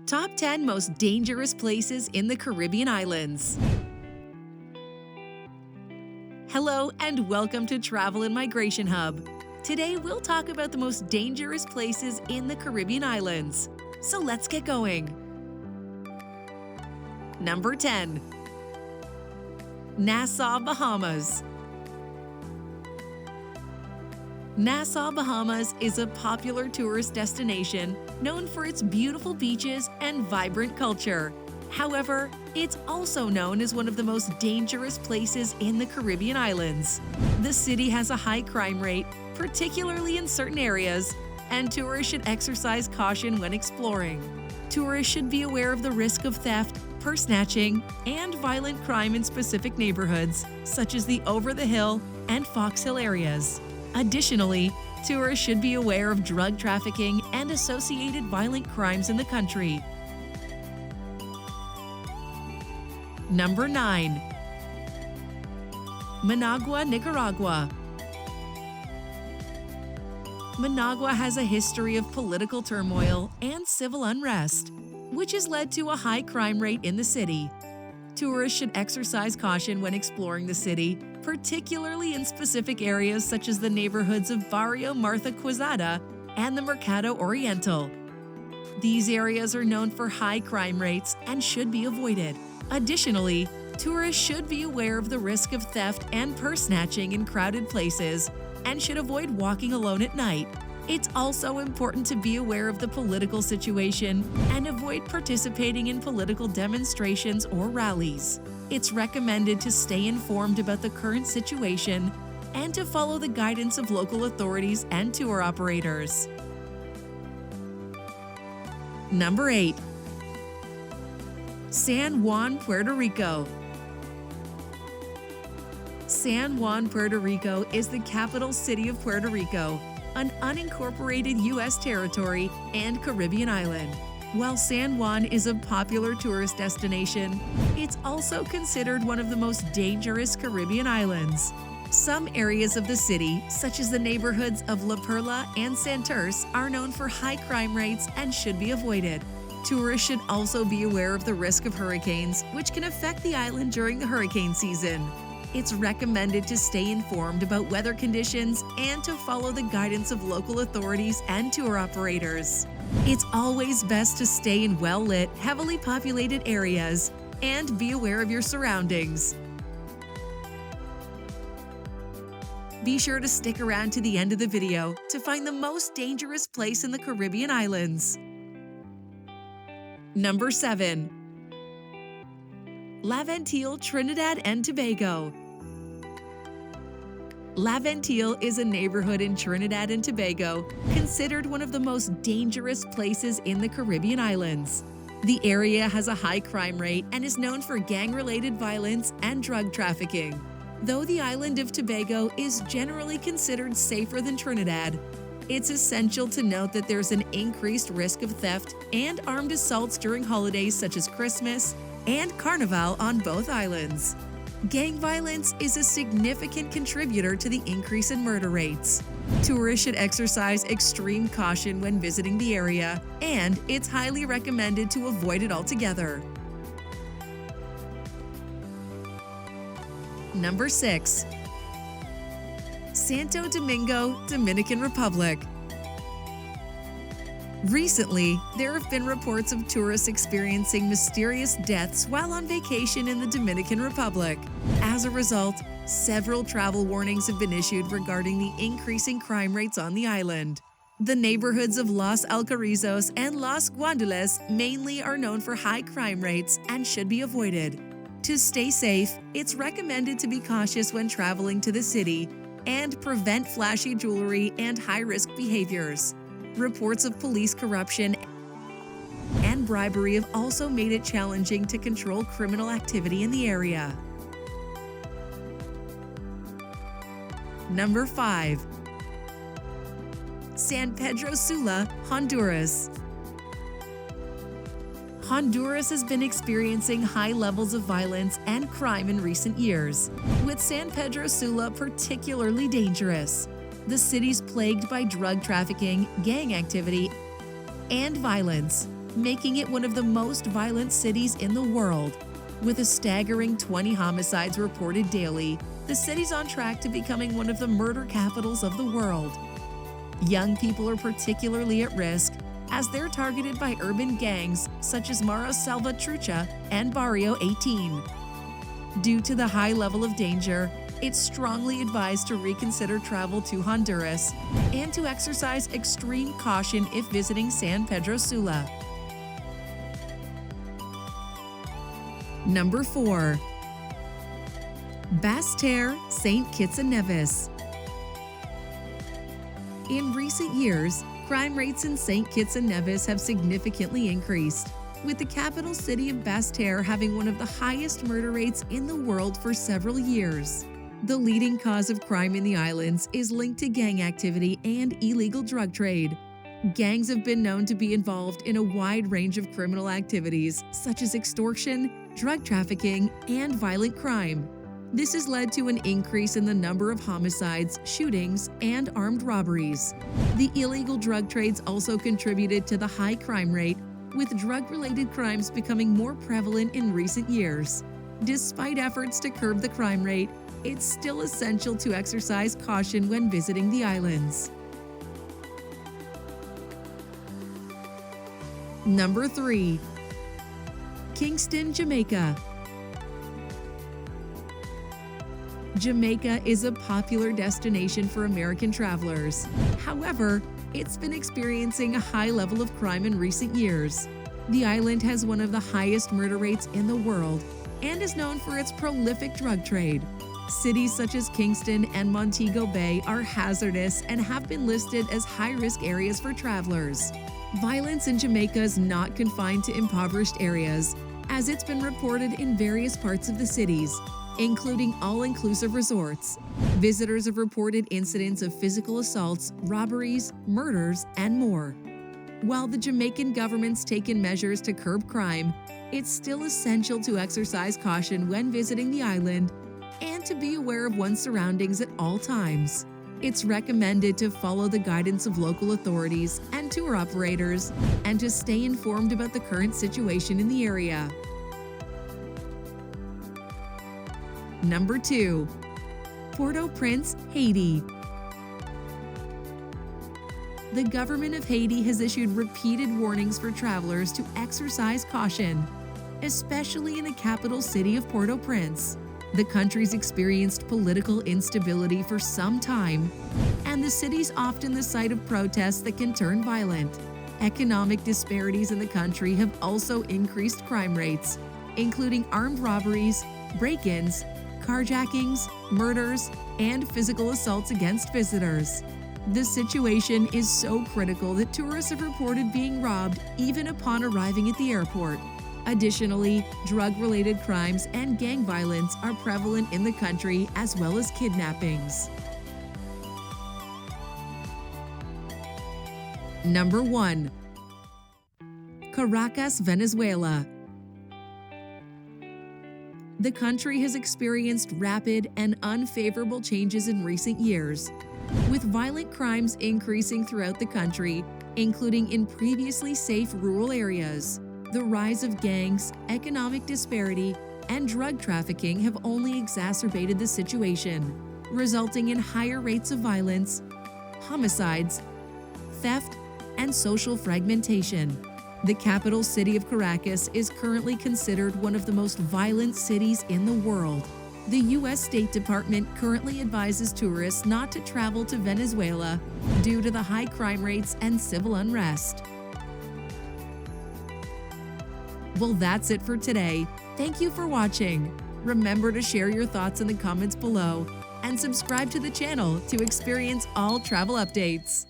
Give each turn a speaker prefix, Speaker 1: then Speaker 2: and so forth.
Speaker 1: Top 10 Most Dangerous Places in the Caribbean Islands. Hello and welcome to Travel and Migration Hub. Today we'll talk about the most dangerous places in the Caribbean Islands. So let's get going. Number 10. Nassau, Bahamas. Nassau, Bahamas is a popular tourist destination known for its beautiful beaches and vibrant culture. However, it's also known as one of the most dangerous places in the Caribbean islands. The city has a high crime rate, particularly in certain areas, and tourists should exercise caution when exploring. Tourists should be aware of the risk of theft, purse snatching, and violent crime in specific neighborhoods, such as the Over the Hill and Fox Hill areas. Additionally, tourists should be aware of drug trafficking and associated violent crimes in the country. Number 9. Managua, Nicaragua. Managua has a history of political turmoil and civil unrest, which has led to a high crime rate in the city. Tourists should exercise caution when exploring the city, particularly in specific areas such as the neighborhoods of Barrio Martha Quezada and the Mercado Oriental. These areas are known for high crime rates and should be avoided. Additionally, tourists should be aware of the risk of theft and purse snatching in crowded places and should avoid walking alone at night. It's also important to be aware of the political situation and avoid participating in political demonstrations or rallies. It's recommended to stay informed about the current situation and to follow the guidance of local authorities and tour operators. Number 8. San Juan, Puerto Rico. San Juan, Puerto Rico is the capital city of Puerto Rico, an unincorporated U.S. territory and Caribbean island. While San Juan is a popular tourist destination, it's also considered one of the most dangerous Caribbean islands. Some areas of the city, such as the neighborhoods of La Perla and Santurce, are known for high crime rates and should be avoided. Tourists should also be aware of the risk of hurricanes, which can affect the island during the hurricane season. It's recommended to stay informed about weather conditions and to follow the guidance of local authorities and tour operators. It's always best to stay in well-lit, heavily populated areas and be aware of your surroundings. Be sure to stick around to the end of the video to find the most dangerous place in the Caribbean islands. Number 7. La Ventile, Trinidad and Tobago. La Ventile is a neighborhood in Trinidad and Tobago considered one of the most dangerous places in the Caribbean islands. The area has a high crime rate and is known for gang-related violence and drug trafficking. Though the island of Tobago is generally considered safer than Trinidad, it's essential to note that there's an increased risk of theft and armed assaults during holidays such as Christmas and Carnival on both islands. Gang violence is a significant contributor to the increase in murder rates. Tourists should exercise extreme caution when visiting the area, and it's highly recommended to avoid it altogether. Number 6. Santo Domingo, Dominican Republic. Recently, there have been reports of tourists experiencing mysterious deaths while on vacation in the Dominican Republic. As a result, several travel warnings have been issued regarding the increasing crime rates on the island. The neighborhoods of Los Alcarrizos and Los Guandules mainly are known for high crime rates and should be avoided. To stay safe, it's recommended to be cautious when traveling to the city and prevent flashy jewelry and high-risk behaviors. Reports of police corruption and bribery have also made it challenging to control criminal activity in the area. Number 5. San Pedro Sula, Honduras. Honduras has been experiencing high levels of violence and crime in recent years, with San Pedro Sula particularly dangerous. The city's plagued by drug trafficking, gang activity, and violence. making it one of the most violent cities in the world. With a staggering 20 homicides reported daily, the city's on track to becoming one of the murder capitals of the world. Young people are particularly at risk as they're targeted by urban gangs such as Mara Salvatrucha and Barrio 18. Due to the high level of danger, it's strongly advised to reconsider travel to Honduras and to exercise extreme caution if visiting San Pedro Sula. Number 4. Basseterre, St. Kitts and Nevis. In recent years, crime rates in St. Kitts and Nevis have significantly increased, with the capital city of Basseterre having one of the highest murder rates in the world for several years. The leading cause of crime in the islands is linked to gang activity and illegal drug trade. Gangs have been known to be involved in a wide range of criminal activities such as extortion, drug trafficking, and violent crime. This has led to an increase in the number of homicides, shootings, and armed robberies. The illegal drug trades also contributed to the high crime rate, with drug-related crimes becoming more prevalent in recent years. Despite efforts to curb the crime rate, it's still essential to exercise caution when visiting the islands. Number 3. Kingston, Jamaica. Jamaica is a popular destination for American travelers. However, it's been experiencing a high level of crime in recent years. The island has one of the highest murder rates in the world and is known for its prolific drug trade. Cities such as Kingston and Montego Bay are hazardous and have been listed as high-risk areas for travelers. Violence in Jamaica is not confined to impoverished areas, as it's been reported in various parts of the cities, including all-inclusive resorts. Visitors have reported incidents of physical assaults, robberies, murders, and more. While the Jamaican government's taken measures to curb crime, it's still essential to exercise caution when visiting the island and to be aware of one's surroundings at all times. It's recommended to follow the guidance of local authorities and tour operators and to stay informed about the current situation in the area. Number 2. Port-au-Prince, Haiti. The government of Haiti has issued repeated warnings for travelers to exercise caution, especially in the capital city of Port-au-Prince. The country's experienced political instability for some time, and the city's often the site of protests that can turn violent. Economic disparities in the country have also increased crime rates, including armed robberies, break-ins, carjackings, murders, and physical assaults against visitors. The situation is so critical that tourists have reported being robbed even upon arriving at the airport. Additionally, drug-related crimes and gang violence are prevalent in the country, as well as kidnappings. Number 1. Caracas, Venezuela. The country has experienced rapid and unfavorable changes in recent years, with violent crimes increasing throughout the country, including in previously safe rural areas. The rise of gangs, economic disparity, and drug trafficking have only exacerbated the situation, resulting in higher rates of violence, homicides, theft, and social fragmentation. The capital city of Caracas is currently considered one of the most violent cities in the world. The U.S. State Department currently advises tourists not to travel to Venezuela due to the high crime rates and civil unrest. Well, that's it for today. Thank you for watching. Remember to share your thoughts in the comments below and subscribe to the channel to experience all travel updates.